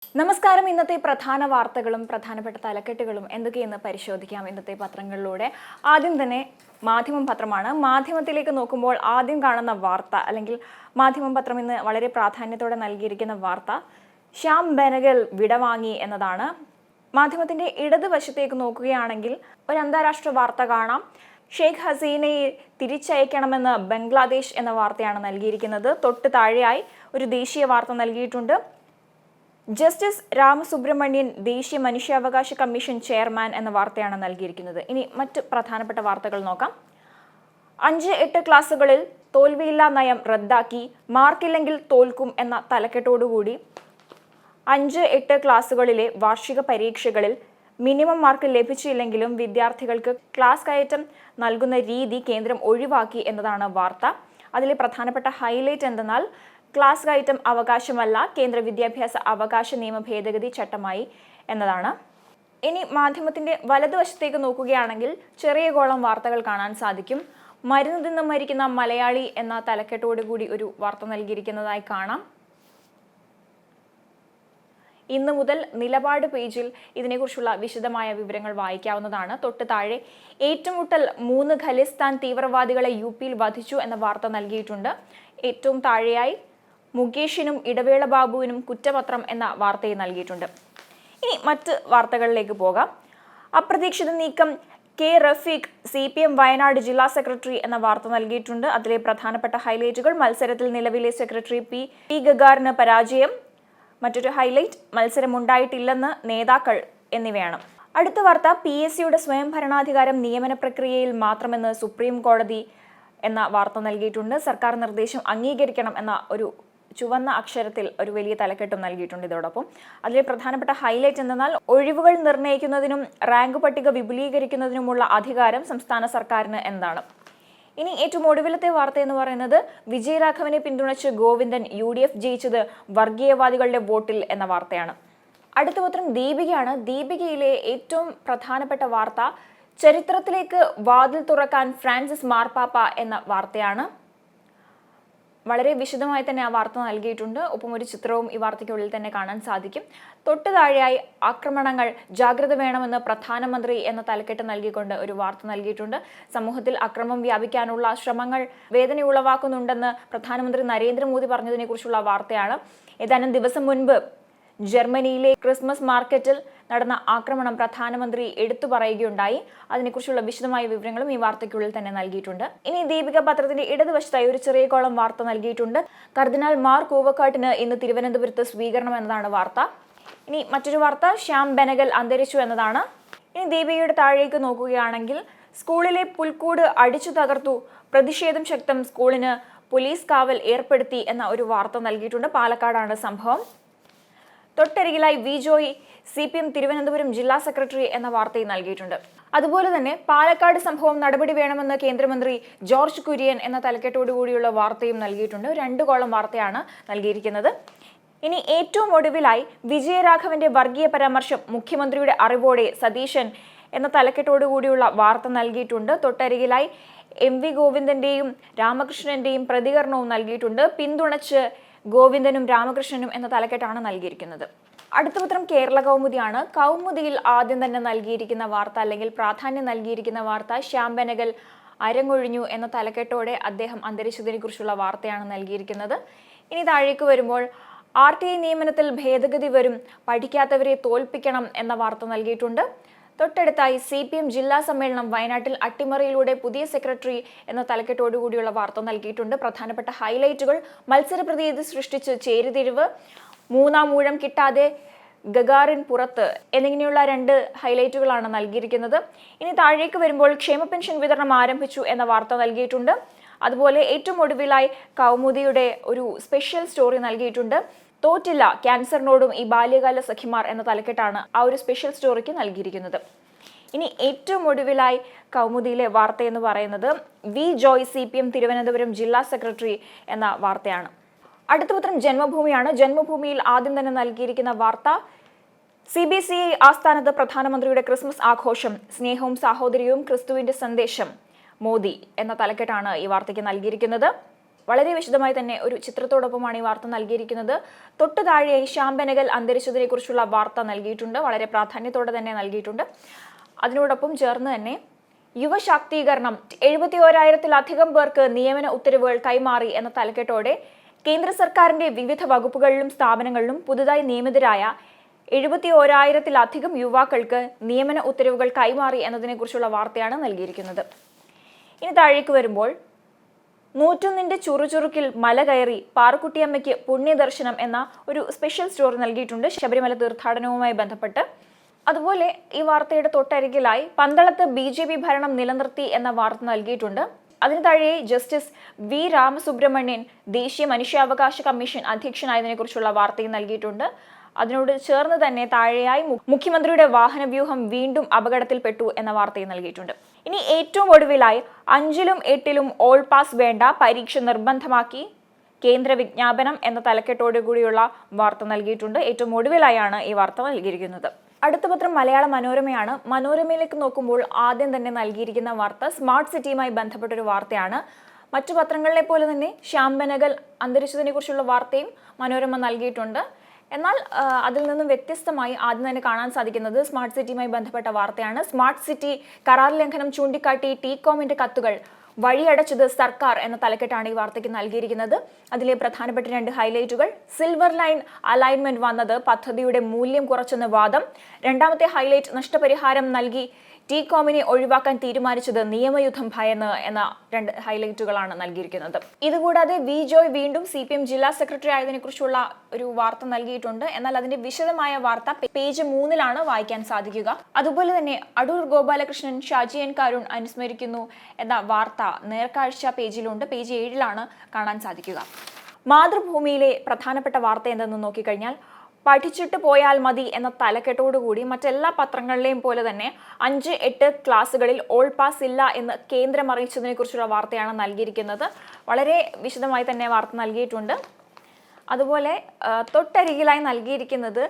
നമസ്കാരം. ഇന്നത്തെ പ്രധാന വാർത്തകളും പ്രധാനപ്പെട്ട തലക്കെട്ടുകളും എന്തൊക്കെയെന്ന് പരിശോധിക്കാം ഇന്നത്തെ പത്രങ്ങളിലൂടെ. ആദ്യം തന്നെ മാധ്യമം പത്രമാണ്. മാധ്യമത്തിലേക്ക് നോക്കുമ്പോൾ ആദ്യം കാണുന്ന വാർത്ത, അല്ലെങ്കിൽ മാധ്യമം പത്രം ഇന്ന് വളരെ പ്രാധാന്യത്തോടെ നൽകിയിരിക്കുന്ന വാർത്ത, ശ്യാം ബെനഗൽ വിടവാങ്ങി എന്നതാണ്. മാധ്യമത്തിന്റെ ഇടതുവശത്തേക്ക് നോക്കുകയാണെങ്കിൽ ഒരു അന്താരാഷ്ട്ര വാർത്ത കാണാം. ഷെയ്ഖ് ഹസീനയെ തിരിച്ചയക്കണമെന്ന് ബംഗ്ലാദേശ് എന്ന വാർത്തയാണ് നൽകിയിരിക്കുന്നത്. തൊട്ട് താഴെയായി ഒരു ദേശീയ വാർത്ത നൽകിയിട്ടുണ്ട്. ജസ്റ്റിസ് രാമസുബ്രഹ്മണ്യൻ ദേശീയ മനുഷ്യാവകാശ കമ്മീഷൻ ചെയർമാൻ എന്ന വാർത്തയാണ് നൽകിയിരിക്കുന്നത്. ഇനി മറ്റ് പ്രധാനപ്പെട്ട വാർത്തകൾ നോക്കാം. 5-8 ക്ലാസ്സുകളിൽ തോൽവിയില്ലാ നയം റദ്ദാക്കി, മാർക്കില്ലെങ്കിൽ തോൽക്കും എന്ന തലക്കെട്ടോടുകൂടി 5-8 ക്ലാസ്സുകളിലെ വാർഷിക പരീക്ഷകളിൽ മിനിമം മാർക്ക് ലഭിച്ചില്ലെങ്കിലും വിദ്യാർത്ഥികൾക്ക് ക്ലാസ് കയറ്റം നൽകുന്ന രീതി കേന്ദ്രം ഒഴിവാക്കി എന്നതാണ് വാർത്ത. അതിലെ പ്രധാനപ്പെട്ട ഹൈലൈറ്റ് എന്തെന്നാൽ, ക്ലാസ് കയറ്റം അവകാശമല്ല, കേന്ദ്ര വിദ്യാഭ്യാസ അവകാശ നിയമ ഭേദഗതി ചട്ടമായി എന്നതാണ്. ഇനി മാധ്യമത്തിന്റെ വലതുവശത്തേക്ക് നോക്കുകയാണെങ്കിൽ ചെറിയ കോളം വാർത്തകൾ കാണാൻ സാധിക്കും. മരുന്ന് തിന്ന് മരിക്കുന്ന മലയാളി എന്ന തലക്കെട്ടോടുകൂടി ഒരു വാർത്ത നൽകിയിരിക്കുന്നതായി കാണാം. ഇന്നു മുതൽ നിലപാട് പേജിൽ ഇതിനെക്കുറിച്ചുള്ള വിശദമായ വിവരങ്ങൾ വായിക്കാവുന്നതാണ്. തൊട്ട് താഴെ ഏറ്റുമുട്ടൽ 3 ഖലിസ്ഥാൻ തീവ്രവാദികളെ യുപിയിൽ വധിച്ചു എന്ന വാർത്ത നൽകിയിട്ടുണ്ട്. ഏറ്റവും താഴെയായി മുകേഷിനും ഇടവേള ബാബുവിനും കുറ്റപത്രം എന്ന വാർത്തയെ നൽകിയിട്ടുണ്ട്. ഇനി മറ്റ് വാർത്തകളിലേക്ക് പോകാം. അപ്രതീക്ഷിത നീക്കം കെ റഫീഖ് CPM വയനാട് ജില്ലാ സെക്രട്ടറി എന്ന വാർത്ത നൽകിയിട്ടുണ്ട്. അതിലെ പ്രധാനപ്പെട്ട ഹൈലൈറ്റുകൾ: മത്സരത്തിൽ നിലവിലെ സെക്രട്ടറി പി ഗഗാറിന് പരാജയം. മറ്റൊരു ഹൈലൈറ്റ്: മത്സരമുണ്ടായിട്ടില്ലെന്ന് നേതാക്കൾ എന്നിവയാണ്. അടുത്ത വാർത്ത: PSCയുടെ സ്വയം ഭരണാധികാരം നിയമന പ്രക്രിയയിൽ മാത്രമെന്ന് സുപ്രീം കോടതി എന്ന വാർത്ത നൽകിയിട്ടുണ്ട്. സർക്കാർ നിർദ്ദേശം അംഗീകരിക്കണം എന്ന ഒരു ചുവന്ന അക്ഷരത്തിൽ ഒരു വലിയ തലക്കെട്ടും നൽകിയിട്ടുണ്ട്. ഇതോടൊപ്പം അതിലെ പ്രധാനപ്പെട്ട ഹൈലൈറ്റ് എന്തെന്നാൽ, ഒഴിവുകൾ നിർണ്ണയിക്കുന്നതിനും റാങ്ക് പട്ടിക വിപുലീകരിക്കുന്നതിനുമുള്ള അധികാരം സംസ്ഥാന സർക്കാരിന് എന്നാണ്. ഇനി ഏറ്റവും ഒടുവിലത്തെ വാർത്ത എന്ന് പറയുന്നത്, വിജയരാഘവനെ പിന്തുണച്ച് ഗോവിന്ദൻ, UDF ജയിച്ചത് വർഗീയവാദികളുടെ വോട്ടിൽ എന്ന വാർത്തയാണ്. അടുത്ത പത്രം ദീപികയാണ്. ദീപികയിലെ ഏറ്റവും പ്രധാനപ്പെട്ട വാർത്ത, ചരിത്രത്തിലേക്ക് വാതിൽ തുറക്കാൻ ഫ്രാൻസിസ് മാർപ്പാപ്പ എന്ന വാർത്തയാണ്. വളരെ വിശദമായി തന്നെ ആ വാർത്ത നൽകിയിട്ടുണ്ട്. ഒപ്പം ഒരു ചിത്രവും ഈ വാർത്തയ്ക്കുള്ളിൽ തന്നെ കാണാൻ സാധിക്കും. തൊട്ട് താഴെയായി ആക്രമണങ്ങൾ ജാഗ്രത വേണമെന്ന് പ്രധാനമന്ത്രി എന്ന തലക്കെട്ട് നൽകിക്കൊണ്ട് ഒരു വാർത്ത നൽകിയിട്ടുണ്ട്. സമൂഹത്തിൽ അക്രമം വ്യാപിക്കാനുള്ള ശ്രമങ്ങൾ വേദനയുളവാക്കുന്നുണ്ടെന്ന് പ്രധാനമന്ത്രി നരേന്ദ്രമോദി പറഞ്ഞതിനെ കുറിച്ചുള്ള വാർത്തയാണ്. ഏതാനും ദിവസം മുൻപ് ജർമ്മനിയിലെ ക്രിസ്മസ് മാർക്കറ്റിൽ നടന്ന ആക്രമണം പ്രധാനമന്ത്രി എടുത്തു പറയുകയുണ്ടായി. അതിനെക്കുറിച്ചുള്ള വിശദമായ വിവരങ്ങളും ഈ വാർത്തയ്ക്കുള്ളിൽ തന്നെ നൽകിയിട്ടുണ്ട്. ഇനി ദീപിക പത്രത്തിന്റെ ഇടതുവശത്തായി ഒരു ചെറിയ കോളം വാർത്ത നൽകിയിട്ടുണ്ട്. കർദിനാൾ മാർ കൂവക്കാട്ടിന് ഇന്ന് തിരുവനന്തപുരത്ത് സ്വീകരണം എന്നതാണ് വാർത്ത. ഇനി മറ്റൊരു വാർത്ത, ശ്യാം ബെനഗൽ അന്തരിച്ചു എന്നതാണ്. ഇനി ദീപികയുടെ താഴേക്ക് നോക്കുകയാണെങ്കിൽ, സ്കൂളിലെ പുൽക്കൂട് അടിച്ചു തകർത്തു, പ്രതിഷേധം ശക്തം, സ്കൂളിന് പോലീസ് കാവൽ ഏർപ്പെടുത്തി എന്ന ഒരു വാർത്ത നൽകിയിട്ടുണ്ട്. പാലക്കാടാണ് സംഭവം. തൊട്ടരികിലായി വി ജോയ് CPM തിരുവനന്തപുരം ജില്ലാ സെക്രട്ടറി എന്ന വാർത്തയും നൽകിയിട്ടുണ്ട്. അതുപോലെ തന്നെ പാലക്കാട് സംഭവം നടപടി വേണമെന്ന് കേന്ദ്രമന്ത്രി ജോർജ് കുര്യൻ എന്ന തലക്കെട്ടോടുകൂടിയുള്ള വാർത്തയും നൽകിയിട്ടുണ്ട്. 2 കോളം വാർത്തയാണ് നൽകിയിരിക്കുന്നത്. ഇനി ഏറ്റവും ഒടുവിലായി വിജയരാഘവന്റെ വർഗീയ പരാമർശം മുഖ്യമന്ത്രിയുടെ അറിവോടെ സതീശൻ എന്ന തലക്കെട്ടോടുകൂടിയുള്ള വാർത്ത നൽകിയിട്ടുണ്ട്. തൊട്ടരികിലായി MV ഗോവിന്ദന്റെയും രാമകൃഷ്ണന്റെയും പ്രതികരണവും നൽകിയിട്ടുണ്ട്. പിന്തുണച്ച് ഗോവിന്ദനും രാമകൃഷ്ണനും എന്ന തലക്കെട്ടാണ് നൽകിയിരിക്കുന്നത്. അടുത്ത പത്രം കേരള കൗമുദിയാണ്. കൗമുദിയിൽ ആദ്യം തന്നെ നൽകിയിരിക്കുന്ന വാർത്ത, അല്ലെങ്കിൽ പ്രാധാന്യം നൽകിയിരിക്കുന്ന വാർത്ത, ശ്യാം ബെനഗൽ അരങ്ങൊഴിഞ്ഞു എന്ന തലക്കെട്ടോടെ അദ്ദേഹം അന്തരിച്ചതിനെ കുറിച്ചുള്ള വാർത്തയാണ് നൽകിയിരിക്കുന്നത്. ഇനി താഴേക്ക് വരുമ്പോൾ, RTI നിയമനത്തിൽ ഭേദഗതി വരും, പഠിക്കാത്തവരെ തോൽപ്പിക്കണം എന്ന വാർത്ത നൽകിയിട്ടുണ്ട്. തൊട്ടടുത്തായി CPM ജില്ലാ സമ്മേളനം വയനാട്ടിൽ അട്ടിമറിയിലൂടെ പുതിയ സെക്രട്ടറി എന്ന തലക്കെട്ടോടുകൂടിയുള്ള വാർത്ത നൽകിയിട്ടുണ്ട്. പ്രധാനപ്പെട്ട ഹൈലൈറ്റുകൾ: മത്സര പ്രതീതി സൃഷ്ടിച്ച് ചേരിതിരിവ്, 3-ാം ഊഴം കിട്ടാതെ ഗഗാറിൻ പുറത്ത് എന്നിങ്ങനെയുള്ള 2 ഹൈലൈറ്റുകളാണ് നൽകിയിരിക്കുന്നത്. ഇനി താഴേക്ക് വരുമ്പോൾ, ക്ഷേമ പെൻഷൻ വിതരണം ആരംഭിച്ചു എന്ന വാർത്ത നൽകിയിട്ടുണ്ട്. അതുപോലെ ഏറ്റവും ഒടുവിലായി കൗമുദിയുടെ ഒരു സ്പെഷ്യൽ സ്റ്റോറി നൽകിയിട്ടുണ്ട്. തോറ്റില്ല, ക്യാൻസറിനോടും ഈ ബാല്യകാല സഖിമാർ എന്ന തലക്കെട്ടാണ് ആ ഒരു സ്പെഷ്യൽ സ്റ്റോറിക്ക് നൽകിയിരിക്കുന്നത്. ഇനി ഏറ്റവും ഒടുവിലായി കൗമുദിയിലെ വാർത്ത എന്ന് പറയുന്നത്, വി ജോയ് CPM തിരുവനന്തപുരം ജില്ലാ സെക്രട്ടറി എന്ന വാർത്തയാണ്. അടുത്ത പത്രം ജന്മഭൂമിയാണ്. ജന്മഭൂമിയിൽ ആദ്യം തന്നെ നൽകിയിരിക്കുന്ന വാർത്ത, CBCI ആസ്ഥാനത്ത് പ്രധാനമന്ത്രിയുടെ ക്രിസ്മസ് ആഘോഷം, സ്നേഹവും സാഹോദര്യവും ക്രിസ്തുവിന്റെ സന്ദേശം മോദി എന്ന തലക്കെട്ടാണ് ഈ വാർത്തയ്ക്ക് നൽകിയിരിക്കുന്നത്. വളരെ വിശദമായി തന്നെ ഒരു ചിത്രത്തോടൊപ്പമാണ് ഈ വാർത്ത നൽകിയിരിക്കുന്നത്. തൊട്ടു താഴെയായി ശ്യാം ബെനഗൽ അന്തരിച്ചതിനെ കുറിച്ചുള്ള വാർത്ത നൽകിയിട്ടുണ്ട്. വളരെ പ്രാധാന്യത്തോടെ തന്നെ നൽകിയിട്ടുണ്ട്. അതിനോടൊപ്പം ചേർന്ന് തന്നെ യുവശാക്തീകരണം 71,000-ലധികം പേർക്ക് നിയമന ഉത്തരവുകൾ കൈമാറി എന്ന തലക്കെട്ടോടെ കേന്ദ്ര സർക്കാരിന്റെ വിവിധ വകുപ്പുകളിലും സ്ഥാപനങ്ങളിലും പുതുതായി നിയമിതരായ 71,000-ലധികം യുവാക്കൾക്ക് നിയമന ഉത്തരവുകൾ കൈമാറി എന്നതിനെ കുറിച്ചുള്ള വാർത്തയാണ് നൽകിയിരിക്കുന്നത്. ഇനി താഴേക്ക് വരുമ്പോൾ, 101 ചുറുചുറുക്കിൽ മല കയറി പാറുക്കുട്ടിയമ്മയ്ക്ക് പുണ്യദർശനം എന്ന ഒരു സ്പെഷ്യൽ സ്റ്റോറി നൽകിയിട്ടുണ്ട് ശബരിമല തീർത്ഥാടനവുമായി ബന്ധപ്പെട്ട്. അതുപോലെ ഈ വാർത്തയുടെ തൊട്ടരികിലായി പന്തളത്ത് BJP ഭരണം നിലനിർത്തി എന്ന വാർത്ത നൽകിയിട്ടുണ്ട്. അതിന് താഴെ ജസ്റ്റിസ് വി രാമസുബ്രഹ്മണ്യൻ ദേശീയ മനുഷ്യാവകാശ കമ്മീഷൻ അധ്യക്ഷനായതിനെ കുറിച്ചുള്ള വാർത്തയും നൽകിയിട്ടുണ്ട്. അതിനോട് ചേർന്ന് തന്നെ താഴെയായി മുഖ്യമന്ത്രിയുടെ വാഹനവ്യൂഹം വീണ്ടും അപകടത്തിൽപ്പെട്ടു എന്ന വാർത്തയും നൽകിയിട്ടുണ്ട്. ഇനി ഏറ്റവും ഒടുവിലായി 5ലും 8ലും ഓൾ പാസ് വേണ്ട, പരീക്ഷ നിർബന്ധമാക്കി കേന്ദ്ര വിജ്ഞാപനം എന്ന തലക്കെട്ടോടുകൂടിയുള്ള വാർത്ത നൽകിയിട്ടുണ്ട്. ഏറ്റവും ഒടുവിലായാണ് ഈ വാർത്ത നൽകിയിരിക്കുന്നത്. അടുത്ത പത്രം മലയാള മനോരമയാണ്. മനോരമയിലേക്ക് നോക്കുമ്പോൾ ആദ്യം തന്നെ നൽകിയിരിക്കുന്ന വാർത്ത സ്മാർട്ട് സിറ്റിയുമായി ബന്ധപ്പെട്ടൊരു വാർത്തയാണ്. മറ്റു പത്രങ്ങളിലെ പോലെ തന്നെ ശ്യാം ബെനഗൽ അന്തരിച്ചതിനെ കുറിച്ചുള്ള വാർത്തയും മനോരമ നൽകിയിട്ടുണ്ട്. എന്നാൽ അതിൽ നിന്നും വ്യത്യസ്തമായി ആദ്യം തന്നെ കാണാൻ സാധിക്കുന്നത് സ്മാർട്ട് സിറ്റിയുമായി ബന്ധപ്പെട്ട വാർത്തയാണ്. സ്മാർട്ട് സിറ്റി കരാർ ലംഘനം ചൂണ്ടിക്കാട്ടി ടീകോമിന്റെ കത്തുകൾ വഴിയടച്ചത് സർക്കാർ എന്ന തലക്കെട്ടാണ് ഈ വാർത്തയ്ക്ക് നൽകിയിരിക്കുന്നത്. അതിലെ പ്രധാനപ്പെട്ട 2 ഹൈലൈറ്റുകൾ: സിൽവർ ലൈൻ അലൈൻമെന്റ് വന്നത് പദ്ധതിയുടെ മൂല്യം കുറച്ചെന്ന വാദം. രണ്ടാമത്തെ ഹൈലൈറ്റ്, നഷ്ടപരിഹാരം നൽകി ടീകോമിനെ ഒഴിവാക്കാൻ തീരുമാനിച്ചത് നിയമയുദ്ധം ഭയന്ന് എന്ന 2 ഹൈലൈറ്റുകളാണ് നൽകിയിരിക്കുന്നത്. ഇതുകൂടാതെ വി ജോയ് വീണ്ടും CPM ജില്ലാ സെക്രട്ടറി ആയതിനെ കുറിച്ചുള്ള ഒരു വാർത്ത നൽകിയിട്ടുണ്ട്. എന്നാൽ അതിന്റെ വിശദമായ വാർത്ത പേജ് 3-ലാണ് വായിക്കാൻ സാധിക്കുക. അതുപോലെ തന്നെ അടൂർ ഗോപാലകൃഷ്ണൻ ഷാജി N കാരുൺ അനുസ്മരിക്കുന്നു എന്ന വാർത്ത നേർക്കാഴ്ച പേജിലുണ്ട്. പേജ് 7-ലാണ് കാണാൻ സാധിക്കുക. മാതൃഭൂമിയിലെ പ്രധാനപ്പെട്ട വാർത്ത എന്തെന്ന് നോക്കിക്കഴിഞ്ഞാൽ, പഠിച്ചിട്ട് പോയാൽ മതി എന്ന തലക്കെട്ടോടുകൂടി മറ്റെല്ലാ പത്രങ്ങളിലെയും പോലെ തന്നെ 5-8 ക്ലാസ്സുകളിൽ ഓൾ പാസ് ഇല്ല എന്ന് കേന്ദ്രം അറിയിച്ചതിനെ കുറിച്ചുള്ള വാർത്തയാണ് നൽകിയിരിക്കുന്നത്. വളരെ വിശദമായി തന്നെ വാർത്ത നൽകിയിട്ടുണ്ട്. അതുപോലെ തൊട്ടരികിലായി നൽകിയിരിക്കുന്നത്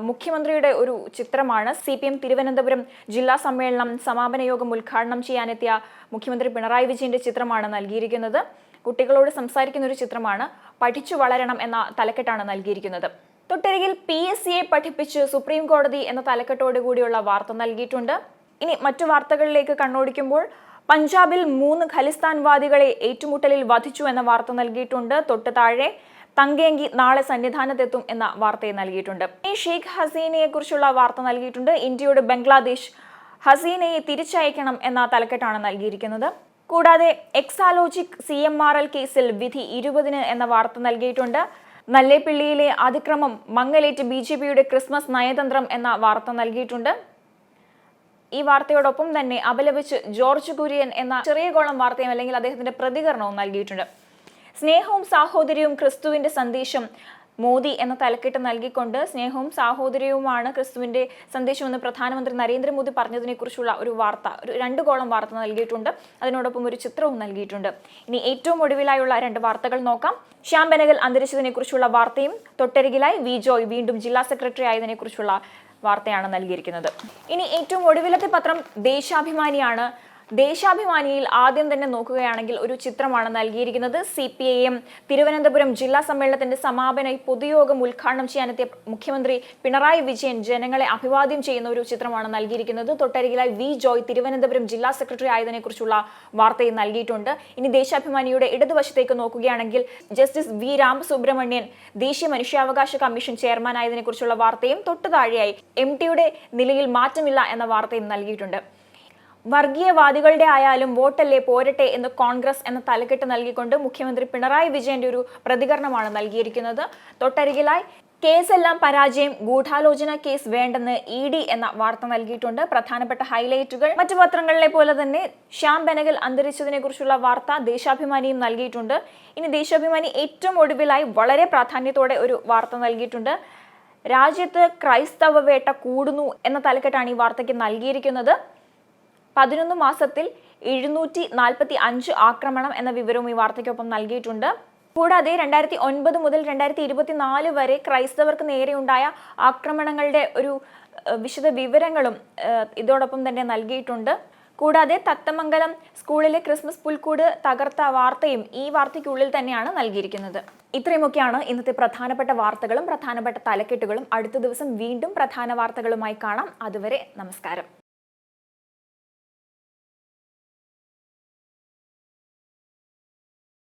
മുഖ്യമന്ത്രിയുടെ ഒരു ചിത്രമാണ്. CPM തിരുവനന്തപുരം ജില്ലാ സമ്മേളനം സമാപന യോഗം ഉദ്ഘാടനം ചെയ്യാനെത്തിയ മുഖ്യമന്ത്രി പിണറായി വിജയന്റെ ചിത്രമാണ് നൽകിയിരിക്കുന്നത്. കുട്ടികളോട് സംസാരിക്കുന്ന ഒരു ചിത്രമാണ്. പഠിച്ചു വളരണം എന്ന തലക്കെട്ടാണ് നൽകിയിരിക്കുന്നത്. തൊട്ടരികിൽ PSCയെ പഠിപ്പിച്ച് സുപ്രീം കോടതി എന്ന തലക്കെട്ടോടു കൂടിയുള്ള വാർത്ത നൽകിയിട്ടുണ്ട്. ഇനി മറ്റു വാർത്തകളിലേക്ക് കണ്ണോടിക്കുമ്പോൾ, പഞ്ചാബിൽ 3 ഖലിസ്ഥാൻവാദികളെ ഏറ്റുമുട്ടലിൽ വധിച്ചു എന്ന വാർത്ത നൽകിയിട്ടുണ്ട്. തൊട്ട് താഴെ തങ്കയങ്കി നാളെ സന്നിധാനത്തെത്തും എന്ന വാർത്തയെ നൽകിയിട്ടുണ്ട്. ഈ ഷെയ്ഖ് ഹസീനയെ കുറിച്ചുള്ള വാർത്ത നൽകിയിട്ടുണ്ട്. ഇന്ത്യയോട് ബംഗ്ലാദേശ് ഹസീനയെ തിരിച്ചയക്കണം എന്ന തലക്കെട്ടാണ് നൽകിയിരിക്കുന്നത്. കൂടാതെ എക്സാലോജിക് CMRL കേസിൽ വിധി 20-ന് എന്ന വാർത്ത നൽകിയിട്ടുണ്ട്. നല്ലേപ്പിള്ളിയിലെ അതിക്രമം മങ്ങലേറ്റ് BJPയുടെ ക്രിസ്മസ് നയതന്ത്രം എന്ന വാർത്ത നൽകിയിട്ടുണ്ട്. ഈ വാർത്തയോടൊപ്പം തന്നെ അപലപിച്ച് ജോർജ് കുര്യൻ എന്ന ചെറിയ കോളം വാർത്തയും അല്ലെങ്കിൽ അദ്ദേഹത്തിന്റെ പ്രതികരണവും നൽകിയിട്ടുണ്ട്. സ്നേഹവും സാഹോദര്യവും ക്രിസ്തുവിന്റെ സന്ദേശം മോദി എന്ന തലക്കെട്ട് നൽകിക്കൊണ്ട് സ്നേഹവും സാഹോദര്യവുമാണ് ക്രിസ്തുവിന്റെ സന്ദേശമെന്ന് പ്രധാനമന്ത്രി നരേന്ദ്രമോദി പറഞ്ഞതിനെ കുറിച്ചുള്ള ഒരു വാർത്ത, ഒരു 2 കോളം വാർത്ത നൽകിയിട്ടുണ്ട്. അതിനോടൊപ്പം ഒരു ചിത്രവും നൽകിയിട്ടുണ്ട്. ഇനി ഏറ്റവും ഒടുവിലായുള്ള 2 വാർത്തകൾ നോക്കാം. ശ്യാം ബെനഗൽ അന്തരിച്ചതിനെ കുറിച്ചുള്ള വാർത്തയും തൊട്ടരികിലായി വി ജോയ് വീണ്ടും ജില്ലാ സെക്രട്ടറി ആയതിനെ കുറിച്ചുള്ള വാർത്തയാണ് നൽകിയിരിക്കുന്നത്. ഇനി ഏറ്റവും ഒടുവിലത്തെ പത്രം ദേശാഭിമാനിയാണ്. ദേശാഭിമാനിയിൽ ആദ്യം തന്നെ നോക്കുകയാണെങ്കിൽ ഒരു ചിത്രമാണ് നൽകിയിരിക്കുന്നത്. CPIM തിരുവനന്തപുരം ജില്ലാ സമ്മേളനത്തിന്റെ സമാപന പൊതുയോഗം ഉദ്ഘാടനം ചെയ്യാനെത്തിയ മുഖ്യമന്ത്രി പിണറായി വിജയൻ ജനങ്ങളെ അഭിവാദ്യം ചെയ്യുന്ന ഒരു ചിത്രമാണ് നൽകിയിരിക്കുന്നത്. തൊട്ടരികിലായി വി ജോയ് തിരുവനന്തപുരം ജില്ലാ സെക്രട്ടറി ആയതിനെ കുറിച്ചുള്ള വാർത്തയും നൽകിയിട്ടുണ്ട്. ഇനി ദേശാഭിമാനിയുടെ ഇടതുവശത്തേക്ക് നോക്കുകയാണെങ്കിൽ ജസ്റ്റിസ് വി രാമസുബ്രഹ്മണ്യൻ ദേശീയ മനുഷ്യാവകാശ കമ്മീഷൻ ചെയർമാൻ ആയതിനെ കുറിച്ചുള്ള വാർത്തയും തൊട്ടു താഴെയായി MTയുടെ നിലയിൽ മാറ്റമില്ല എന്ന വാർത്തയും നൽകിയിട്ടുണ്ട്. വർഗീയവാദികളുടെ ആയാലും വോട്ടല്ലേ പോരട്ടെ എന്ന് കോൺഗ്രസ് എന്ന തലക്കെട്ട് നൽകിക്കൊണ്ട് മുഖ്യമന്ത്രി പിണറായി വിജയന്റെ ഒരു പ്രതികരണമാണ് നൽകിയിരിക്കുന്നത്. തൊട്ടരികിലായി കേസെല്ലാം പരാജയം, ഗൂഢാലോചന കേസ് വേണ്ടെന്ന് ED എന്ന വാർത്ത നൽകിയിട്ടുണ്ട്. പ്രധാനപ്പെട്ട ഹൈലൈറ്റുകൾ മറ്റു പത്രങ്ങളിലെ പോലെ തന്നെ ശ്യാം ബെനഗൽ അന്തരിച്ചതിനെ കുറിച്ചുള്ള വാർത്ത ദേശാഭിമാനിയും നൽകിയിട്ടുണ്ട്. ഇനി ദേശാഭിമാനി ഏറ്റവും ഒടുവിലായി വളരെ പ്രാധാന്യത്തോടെ ഒരു വാർത്ത നൽകിയിട്ടുണ്ട്. രാജ്യത്ത് ക്രൈസ്തവ വേട്ട കൂടുന്നു എന്ന തലക്കെട്ടാണ് ഈ വാർത്തയ്ക്ക് നൽകിയിരിക്കുന്നത്. 11 മാസത്തിൽ 745 ആക്രമണം എന്ന വിവരവും ഈ വാർത്തയ്ക്കൊപ്പം നൽകിയിട്ടുണ്ട്. കൂടാതെ 2009 മുതൽ 2024 വരെ ക്രൈസ്തവർക്ക് നേരെയുണ്ടായ ആക്രമണങ്ങളുടെ ഒരു വിശദ വിവരങ്ങളും ഇതോടൊപ്പം തന്നെ നൽകിയിട്ടുണ്ട്. കൂടാതെ തത്തമംഗലം സ്കൂളിലെ ക്രിസ്മസ് പുൽക്കൂട് തകർത്ത വാർത്തയും ഈ വാർത്തയ്ക്കുള്ളിൽ തന്നെയാണ് നൽകിയിരിക്കുന്നത്. ഇത്രയുമൊക്കെയാണ് ഇന്നത്തെ പ്രധാനപ്പെട്ട വാർത്തകളും പ്രധാനപ്പെട്ട തലക്കെട്ടുകളും. അടുത്ത ദിവസം വീണ്ടും പ്രധാന വാർത്തകളുമായി കാണാം. അതുവരെ നമസ്കാരം.